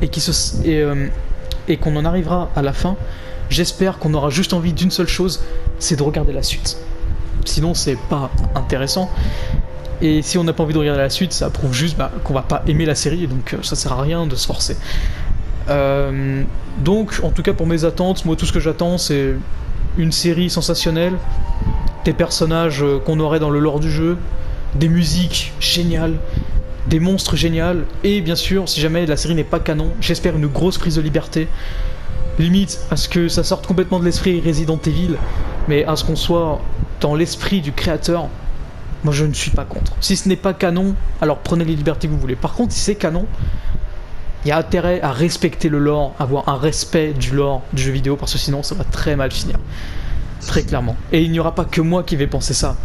S1: et qu'on en arrivera à la fin, j'espère qu'on aura juste envie d'une seule chose, c'est de regarder la suite. Sinon, c'est pas intéressant. Et si on n'a pas envie de regarder la suite, ça prouve juste qu'on va pas aimer la série, et donc ça sert à rien de se forcer. Donc, en tout cas pour mes attentes, moi tout ce que j'attends c'est une série sensationnelle, des personnages qu'on aurait dans le lore du jeu, des musiques géniales, des monstres géniaux, et bien sûr, si jamais la série n'est pas canon, j'espère une grosse prise de liberté, limite à ce que ça sorte complètement de l'esprit Resident Evil, mais à ce qu'on soit dans l'esprit du créateur. Moi je ne suis pas contre. Si ce n'est pas canon, alors prenez les libertés que vous voulez. Par contre, si c'est canon, il y a intérêt à respecter le lore, avoir un respect du lore du jeu vidéo, parce que sinon ça va très mal finir. Très clairement. Et il n'y aura pas que moi qui vais penser ça.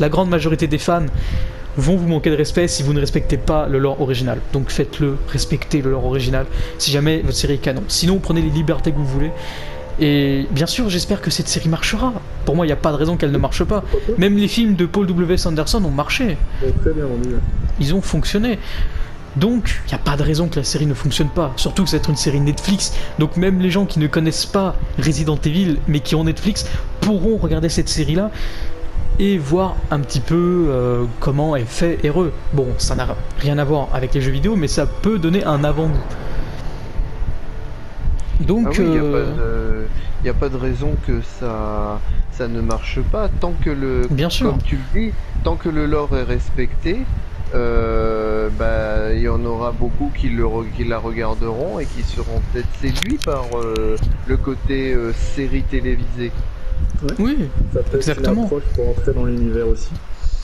S1: La grande majorité des fans vont vous manquer de respect si vous ne respectez pas le lore original. Donc faites-le, respectez le lore original, si jamais votre série est canon. Sinon, prenez les libertés que vous voulez. Et bien sûr, j'espère que cette série marchera. Pour moi, il n'y a pas de raison qu'elle ne marche pas. Même les films de Paul W. Anderson ont marché.
S2: Très bien rendu.
S1: Ils ont fonctionné. Donc, il n'y a pas de raison que la série ne fonctionne pas. Surtout que c'est une série Netflix. Donc même les gens qui ne connaissent pas Resident Evil, mais qui ont Netflix, pourront regarder cette série-là et voir un petit peu comment est fait Héroe. Bon, ça n'a rien à voir avec les jeux vidéo, mais ça peut donner un avant-goût. Donc,
S3: il n'y a pas de raison que ça ne marche pas tant que
S1: bien sûr.
S3: Comme tu le dis, tant que le lore est respecté. Il y en aura beaucoup qui la regarderont et qui seront peut-être séduits par le côté série télévisée.
S2: Ouais.
S1: Oui,
S2: Ça peut être
S1: exactement.
S2: une approche pour entrer dans l'univers aussi.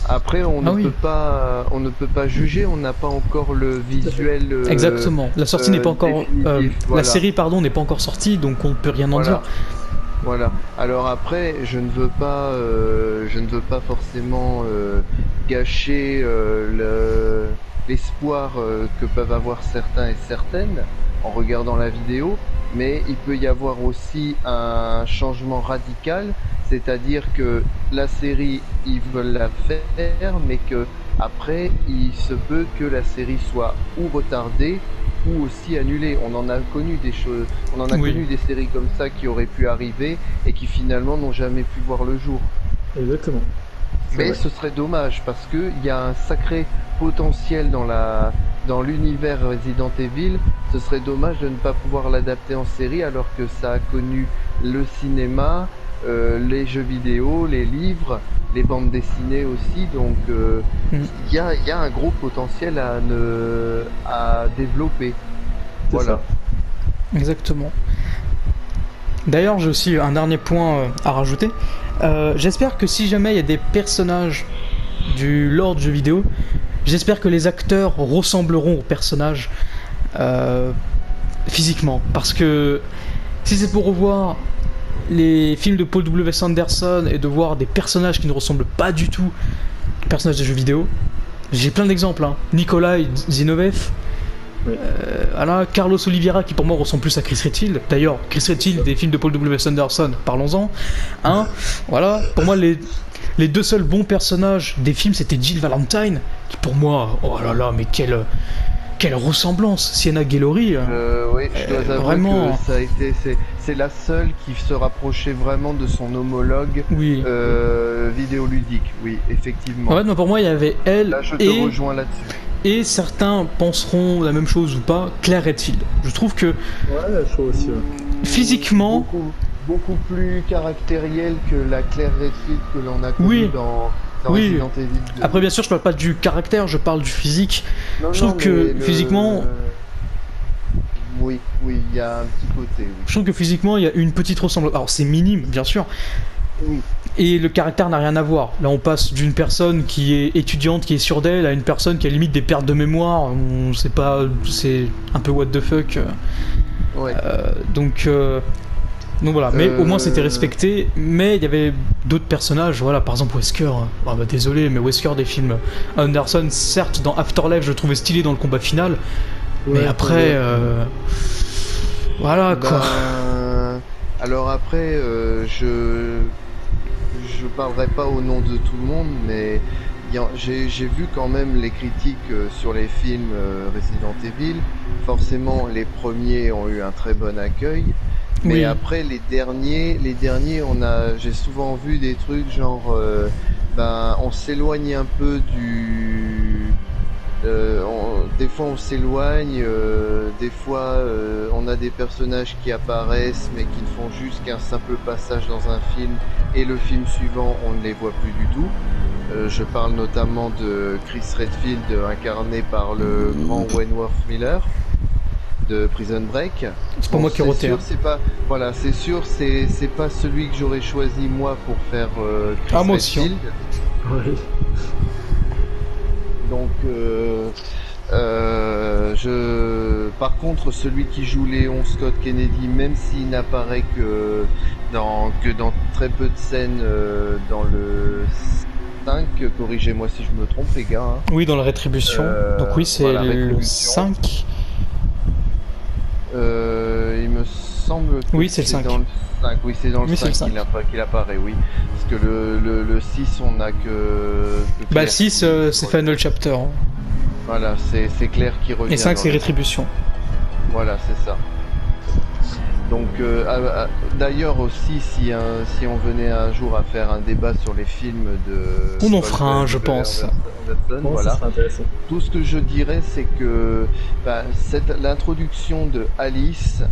S3: Après, on ne peut pas juger, on n'a pas encore le visuel.
S1: Exactement. La sortie n'est pas encore.
S3: définitif, voilà.
S1: La série, pardon, n'est pas encore sortie, donc on ne peut rien en dire.
S3: Voilà. Alors après, je ne veux pas forcément gâcher l'espoir que peuvent avoir certains et certaines en regardant la vidéo, mais il peut y avoir aussi un changement radical, c'est-à-dire que la série, ils veulent la faire, mais que après, il se peut que la série soit ou retardée ou aussi annulée. On en a connu des choses, on en a connu des séries comme ça qui auraient pu arriver et qui finalement n'ont jamais pu voir le jour.
S2: Exactement.
S3: Mais ce serait dommage parce que il y a un sacré potentiel dans l'univers Resident Evil. Ce serait dommage de ne pas pouvoir l'adapter en série alors que ça a connu le cinéma, les jeux vidéo, les livres, les bandes dessinées aussi. Donc il y a un gros potentiel à développer. Voilà.
S1: Ça. Exactement. D'ailleurs, j'ai aussi un dernier point à rajouter. J'espère que si jamais il y a des personnages du lore de jeux vidéo, j'espère que les acteurs ressembleront aux personnages physiquement. Parce que si c'est pour revoir les films de Paul W. Anderson et de voir des personnages qui ne ressemblent pas du tout aux personnages de jeux vidéo, j'ai plein d'exemples. Nikolai Zinoviev, voilà, Carlos Oliveira qui pour moi ressemble plus à Chris Redfield. D'ailleurs, Chris Redfield des films de Paul W. Anderson, parlons-en. Voilà, pour moi les deux seuls bons personnages des films c'était Jill Valentine, qui pour moi, oh là là, mais quelle ressemblance. Sienna Guillory.
S3: Oui, je dois avouer
S1: vraiment...
S3: que c'est la seule qui se rapprochait vraiment de son homologue vidéoludique. Oui, effectivement.
S1: Ouais, non, pour moi il y avait elle.
S3: Là, je te rejoins là-dessus.
S1: Et certains penseront la même chose ou pas, Claire Redfield. Je trouve que
S2: je trouve aussi.
S1: Physiquement,
S3: beaucoup plus caractérielle que la Claire Redfield que l'on a connue dans Resident Evil 2.
S1: Après, bien sûr, je parle pas du caractère, je parle du physique. Je trouve que physiquement.
S3: Oui, il y a un petit côté. Oui.
S1: Je trouve que physiquement, il y a une petite ressemblance. Alors, c'est minime, bien sûr.
S3: Oui.
S1: Et le caractère n'a rien à voir. Là, on passe d'une personne qui est étudiante, qui est sûre d'elle, à une personne qui a limite des pertes de mémoire. On sait pas, c'est un peu what the fuck.
S3: Ouais.
S1: Donc voilà, mais au moins c'était respecté. Mais il y avait d'autres personnages, voilà, par exemple Wesker. Désolé, mais Wesker des films Anderson, certes dans Afterlife je le trouvais stylé dans le combat final, mais après, voilà quoi.
S3: Alors après, je parlerai pas au nom de tout le monde, mais j'ai vu quand même les critiques sur les films Resident Evil. Forcément, les premiers ont eu un très bon accueil. Mais après les derniers, j'ai souvent vu des trucs genre, on s'éloigne un peu des fois on s'éloigne, des fois on a des personnages qui apparaissent mais qui ne font juste qu'un simple passage dans un film et le film suivant on ne les voit plus du tout. Je parle notamment de Chris Redfield incarné par le grand Wentworth Miller de Prison Break.
S1: C'est pas moi qui ai roté.
S3: C'est sûr, c'est pas celui que j'aurais choisi moi pour faire Chris Redfield.
S2: Oui.
S3: Donc par contre celui qui joue Léon Scott Kennedy, même s'il n'apparaît que dans très peu de scènes dans le 5, corrigez-moi si je me trompe les gars.
S1: Oui, dans la Rétribution. Donc oui, c'est le 5.
S3: Il me semble que
S1: oui, c'est le 5.
S3: Dans le 5. Oui, c'est dans le 5 qu'il apparaît, oui. Parce que le 6, on a que
S1: le 6, c'est Final Chapter.
S3: Voilà, c'est Claire qui revient.
S1: Et 5, c'est Rétribution.
S3: Voilà, c'est ça. Donc, d'ailleurs aussi, si on venait un jour à faire un débat sur les films de...
S1: On en fera un, je pense.
S2: Bon,
S3: Voilà.
S2: ça sera intéressant.
S3: Tout ce que je dirais, c'est que l'introduction de Alice,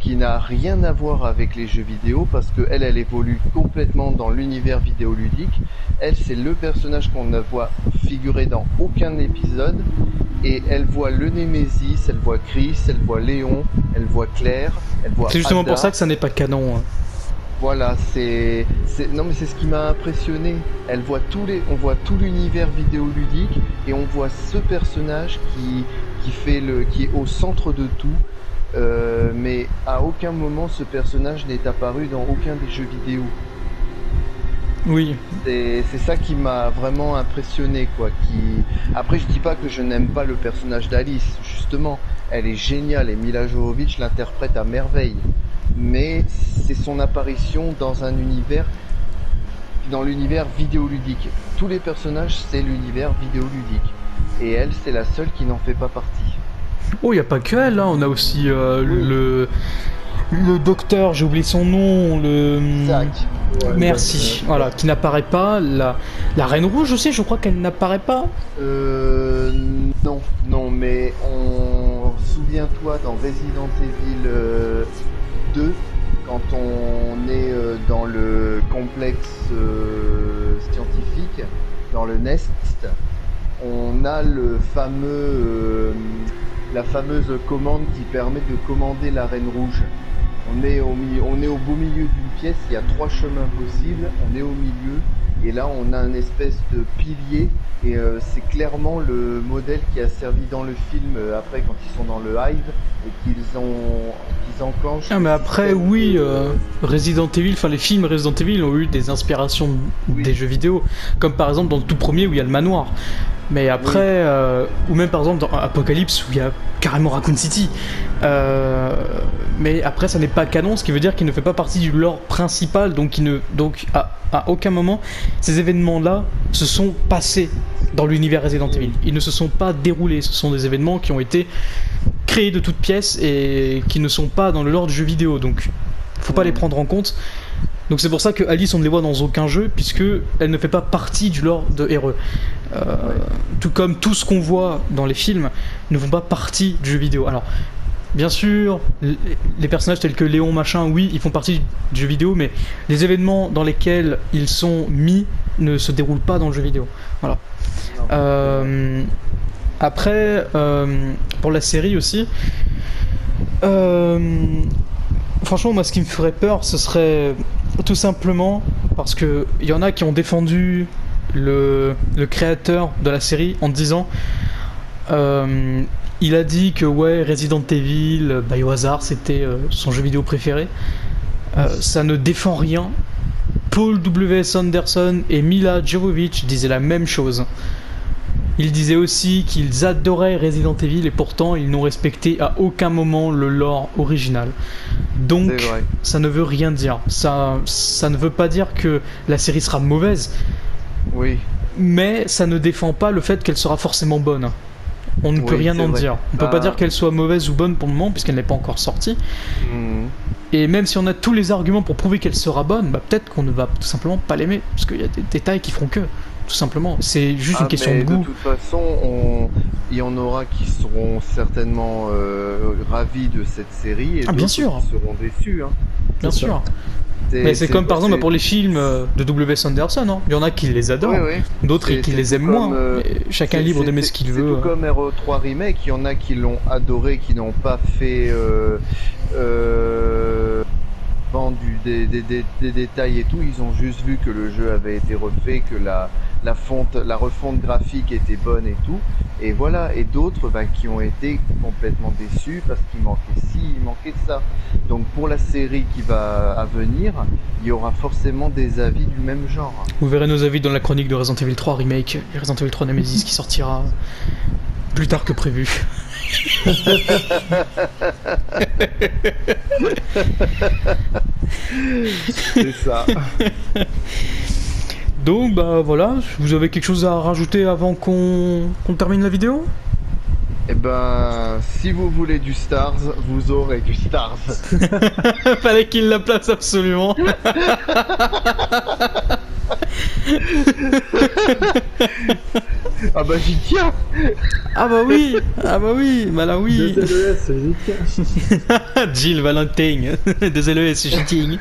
S3: qui n'a rien à voir avec les jeux vidéo, parce que elle évolue complètement dans l'univers vidéoludique. Elle, c'est le personnage qu'on ne voit figurer dans aucun épisode, et elle voit le Némésis, elle voit Chris, elle voit Léon, elle voit Claire, elle voit
S1: C'est justement
S3: Ada.
S1: pour ça que ça n'est pas canon. Hein.
S3: Voilà, non mais c'est ce qui m'a impressionné. On voit tout l'univers vidéoludique et on voit ce personnage qui est au centre de tout. Mais à aucun moment ce personnage n'est apparu dans aucun des jeux vidéo.
S1: Oui.
S3: C'est ça qui m'a vraiment impressionné, quoi. Après, je dis pas que je n'aime pas le personnage d'Alice, justement, elle est géniale et Mila Jovovich l'interprète à merveille. Mais c'est son apparition dans l'univers vidéoludique. Tous les personnages, c'est l'univers vidéoludique. Et elle, c'est la seule qui n'en fait pas partie.
S1: Oh, y a pas que elle, hein. On a aussi le docteur, j'ai oublié son nom,
S3: Zach.
S2: Ouais,
S1: Merci, voilà, qui n'apparaît pas. La Reine Rouge aussi, je crois qu'elle n'apparaît pas.
S3: Non, mais souviens-toi dans Resident Evil 2, quand on est dans le complexe scientifique, dans le Nest, on a la fameuse commande qui permet de commander la Reine Rouge. On est au beau milieu d'une pièce, il y a 3 chemins possibles, on est au milieu, et là on a un espèce de pilier, et c'est clairement le modèle qui a servi dans le film après quand ils sont dans le Hive, et qu'ils enclenchent...
S1: Ah, mais après, oui, Resident Evil, enfin les films Resident Evil ont eu des inspirations des jeux vidéo, comme par exemple dans le tout premier où il y a le manoir. Mais après, ou même par exemple dans Apocalypse où il y a carrément Raccoon City. Mais après, ça n'est pas canon, ce qui veut dire qu'il ne fait pas partie du lore principal, donc à aucun moment ces événements-là se sont passés dans l'univers Resident Evil. Ils ne se sont pas déroulés, ce sont des événements qui ont été créés de toutes pièces et qui ne sont pas dans le lore du jeu vidéo, donc faut pas les prendre en compte. Donc c'est pour ça que Alice on ne les voit dans aucun jeu, puisque elle ne fait pas partie du lore de RE. Tout comme tout ce qu'on voit dans les films ne font pas partie du jeu vidéo. Alors bien sûr, les personnages tels que Léon machin, oui, ils font partie du jeu vidéo, mais les événements dans lesquels ils sont mis ne se déroulent pas dans le jeu vidéo. Voilà. Après, pour la série aussi, franchement, moi, ce qui me ferait peur, ce serait tout simplement parce que il y en a qui ont défendu le créateur de la série en disant il a dit que ouais, Resident Evil, Biohazard, c'était son jeu vidéo préféré. Ça ne défend rien. Paul W.S. Anderson et Mila Jovovich disaient la même chose. Ils disaient aussi qu'ils adoraient Resident Evil et pourtant ils n'ont respecté à aucun moment le lore original. Donc ça ne veut rien dire. Ça ne veut pas dire que la série sera mauvaise.
S3: Oui.
S1: Mais ça ne défend pas le fait qu'elle sera forcément bonne. On ne peut rien en dire. On ne peut pas dire qu'elle soit mauvaise ou bonne pour le moment puisqu'elle n'est pas encore sortie. Et même si on a tous les arguments pour prouver qu'elle sera bonne, bah peut-être qu'on ne va tout simplement pas l'aimer parce qu'il y a des détails qui feront que. Tout simplement, c'est juste une question de goût.
S3: De toute façon, il y en aura qui seront certainement ravis de cette série et
S1: bien sûr.
S3: qui seront déçus. Hein.
S1: Bien sûr. Mais c'est comme par exemple pour les films de W.S. Anderson, hein. Il y en a qui les adorent, d'autres qui les aiment moins. Chacun est libre d'aimer ce qu'il veut.
S3: C'est tout comme RE3 Remake, il y en a qui l'ont adoré, qui n'ont pas fait des détails et tout, ils ont juste vu que le jeu avait été refait, que la refonte graphique était bonne et tout, et voilà, et d'autres qui ont été complètement déçus parce qu'il manquait ci, il manquait ça. Donc pour la série qui va à venir, il y aura forcément des avis du même genre.
S1: Vous verrez nos avis dans la chronique de Resident Evil 3 Remake et Resident Evil 3 Nemesis qui sortira plus tard que prévu.
S3: C'est ça.
S1: Donc bah voilà, vous avez quelque chose à rajouter avant qu'on termine la vidéo ?
S3: Eh ben, si vous voulez du Stars, vous aurez du Stars.
S1: Fallait qu'il la place absolument.
S3: Ah bah j'y tiens.
S1: Ah bah oui, bah là oui.
S2: Désolé, j'y tiens.
S1: Jill Valentine, désolé, c'est cheating.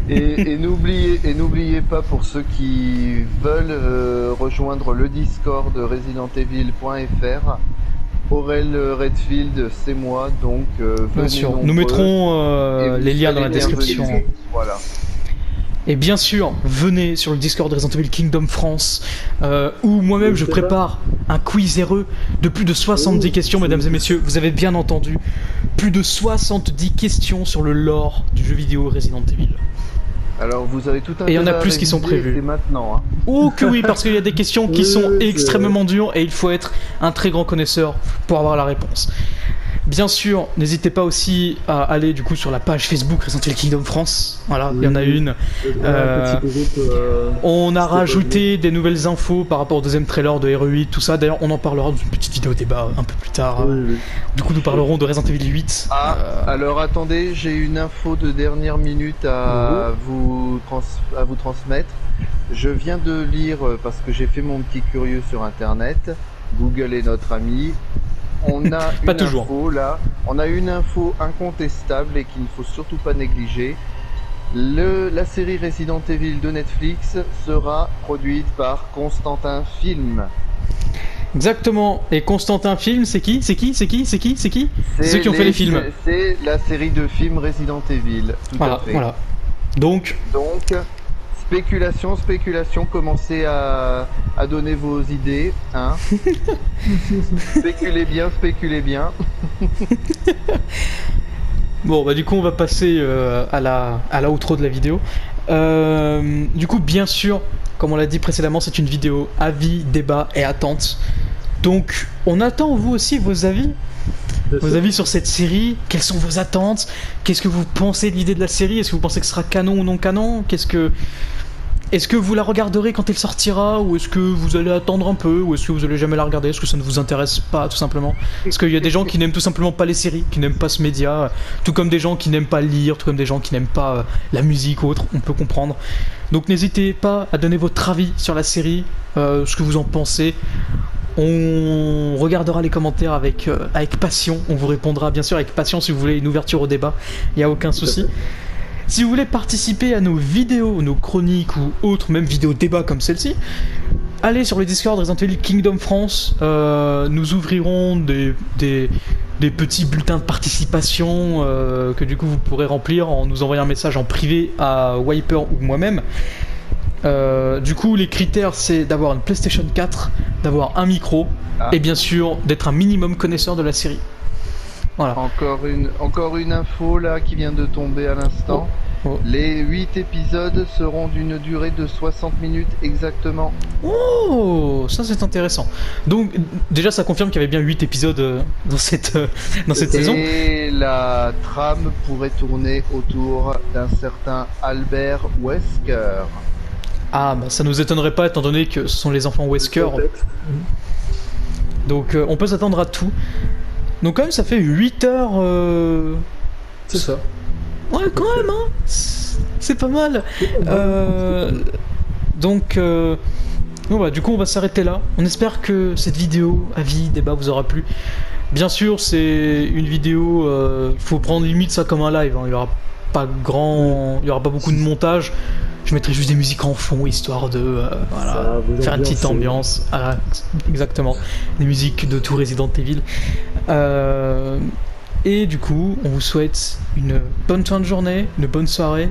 S3: Et n'oubliez pas, pour ceux qui veulent rejoindre le Discord residentevil.fr, Aurel Redfield, c'est moi, donc
S1: Bien
S3: venez
S1: sûr,
S3: nombreux,
S1: nous mettrons
S3: et vous
S1: les liens dans la
S3: allez
S1: description.
S3: bienvenue. Voilà.
S1: Et bien sûr, venez sur le Discord de Resident Evil Kingdom France, où moi-même je prépare un quiz RE de plus de 70 questions, mesdames et messieurs. Vous avez bien entendu, plus de 70 questions sur le lore du jeu vidéo Resident Evil.
S3: Alors vous avez tout un
S1: Et il y en a plus qui sont prévus.
S3: C'est maintenant. Hein.
S1: Oh que oui, parce qu'il y a des questions qui
S2: Oui,
S1: sont
S2: c'est
S1: extrêmement dures et il faut être un très grand connaisseur pour avoir la réponse. Bien sûr, n'hésitez pas aussi à aller du coup sur la page Facebook Resident Evil Kingdom France. Voilà, il y en a une.
S2: Un petit groupe,
S1: On a
S2: c'est
S1: rajouté des nouvelles infos par rapport au deuxième trailer de RE8, tout ça. D'ailleurs, on en parlera dans une petite vidéo débat un peu plus tard.
S2: oui.
S1: Du coup, nous parlerons de Resident Evil 8.
S3: Alors attendez, j'ai une info de dernière minute à vous transmettre. Je viens de lire, parce que j'ai fait mon petit curieux sur internet, Google est notre ami. On a
S1: Pas
S3: une
S1: toujours.
S3: info là, on a une info incontestable et qu'il ne faut surtout pas négliger. La série Resident Evil de Netflix sera produite par Constantin Film.
S1: Exactement. Et Constantin Film, c'est qui? C'est ceux qui ont fait les films.
S3: C'est la série de films Resident Evil. Tout à fait.
S1: Voilà. Donc,
S3: spéculation, commencez à donner vos idées, hein. Spéculez bien.
S1: bon, bah du coup, on va passer à la outro de la vidéo. Du coup, bien sûr, comme on l'a dit précédemment, c'est une vidéo avis, débat et attente. Donc, on attend vous aussi vos avis. Vos avis sur cette série, quelles sont vos attentes? Qu'est-ce que vous pensez de l'idée de la série? Est-ce que vous pensez que ce sera canon ou non canon? Est-ce que vous la regarderez quand elle sortira? Ou est-ce que vous allez attendre un peu? Ou est-ce que vous allez jamais la regarder? Est-ce que ça ne vous intéresse pas, tout simplement? Parce qu'il y a des gens qui n'aiment tout simplement pas les séries, qui n'aiment pas ce média, tout comme des gens qui n'aiment pas lire, tout comme des gens qui n'aiment pas la musique ou autre, on peut comprendre. Donc n'hésitez pas à donner votre avis sur la série, ce que vous en pensez. On regardera les commentaires avec passion, on vous répondra bien sûr avec passion si vous voulez une ouverture au débat, il n'y a aucun souci. Si vous voulez participer à nos vidéos, nos chroniques ou autres, même vidéos débat comme celle-ci, allez sur le Discord Resident Evil Kingdom France, nous ouvrirons des petits bulletins de participation que du coup vous pourrez remplir en nous envoyant un message en privé à Wiper ou moi-même. Du coup, les critères, c'est d'avoir une PlayStation 4, d'avoir un micro, et bien sûr, d'être un minimum connaisseur de la série. Voilà.
S3: Encore une info là qui vient de tomber à l'instant.
S1: Oh.
S3: Les 8 épisodes seront d'une durée de 60 minutes exactement.
S1: Oh, ça c'est intéressant. Donc, déjà, ça confirme qu'il y avait bien 8 épisodes dans cette saison.
S3: Et la trame pourrait tourner autour d'un certain Albert Wesker.
S1: Ah, bah ça nous étonnerait pas étant donné que ce sont les enfants Wesker. Donc on peut s'attendre à tout. Donc quand même ça fait 8 heures...
S2: C'est ça.
S1: Ouais quand même hein. C'est pas mal. Donc bon, bah, du coup on va s'arrêter là. On espère que cette vidéo, avis, débat vous aura plu. Bien sûr c'est une vidéo, faut prendre limite ça comme un live, hein. Il y aura pas beaucoup de montage. Je mettrai juste des musiques en fond, histoire de voilà, faire une petite ambiance. Voilà, exactement. Des musiques de tout Resident Evil. Et du coup, on vous souhaite une bonne fin de journée, une bonne soirée.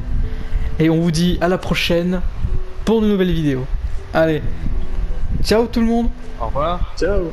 S1: Et on vous dit à la prochaine pour de nouvelles vidéos. Allez, ciao tout le monde.
S3: Au revoir.
S2: Ciao.